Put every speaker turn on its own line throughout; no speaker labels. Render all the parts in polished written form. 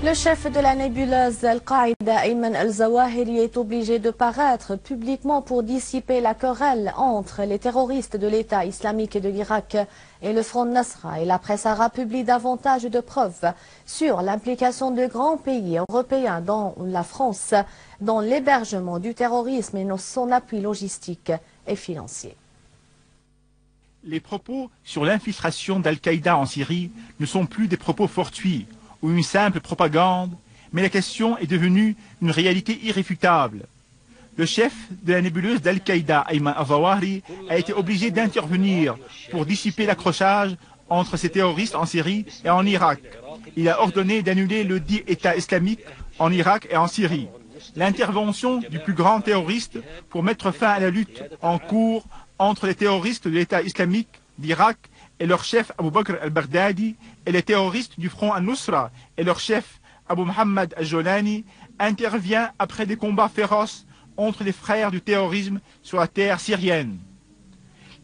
Le chef de la nébuleuse Al-Qaïda, Ayman al-Zawahiri, est obligé de paraître publiquement pour dissiper la querelle entre les terroristes de l'État islamique de l'Irak et le Front Nasra. Et la presse arabe publie davantage de preuves sur l'implication de grands pays européens, dont la France, dans l'hébergement du terrorisme et son appui logistique et financier.
Les propos sur l'infiltration d'Al-Qaïda en Syrie ne sont plus des propos fortuits ou une simple propagande, mais la question est devenue une réalité irréfutable. Le chef de la nébuleuse d'Al-Qaïda, Ayman al-Zawahiri, a été obligé d'intervenir pour dissiper l'accrochage entre ces terroristes en Syrie et en Irak. Il a ordonné d'annuler le dit État islamique en Irak et en Syrie. L'intervention du plus grand terroriste pour mettre fin à la lutte en cours entre les terroristes de l'État islamique d'Irak et leur chef Abu Bakr al-Baghdadi et les terroristes du Front al-Nusra et leur chef Abu Muhammad al-Jolani intervient après des combats féroces entre les frères du terrorisme sur la terre syrienne.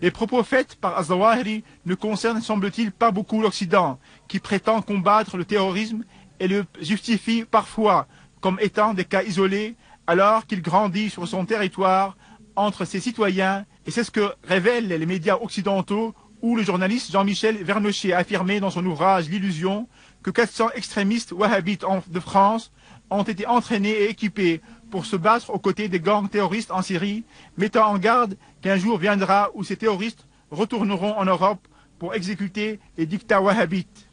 Les propos faits par al-Zawahiri ne concernent, semble-t-il, pas beaucoup l'Occident, qui prétend combattre le terrorisme et le justifie parfois comme étant des cas isolés, alors qu'il grandit sur son territoire entre ses citoyens, et c'est ce que révèlent les médias occidentaux, où le journaliste Jean-Michel Vernochet a affirmé dans son ouvrage L'illusion que 400 extrémistes wahhabites de France ont été entraînés et équipés pour se battre aux côtés des gangs terroristes en Syrie, mettant en garde qu'un jour viendra où ces terroristes retourneront en Europe pour exécuter les dictats wahhabites.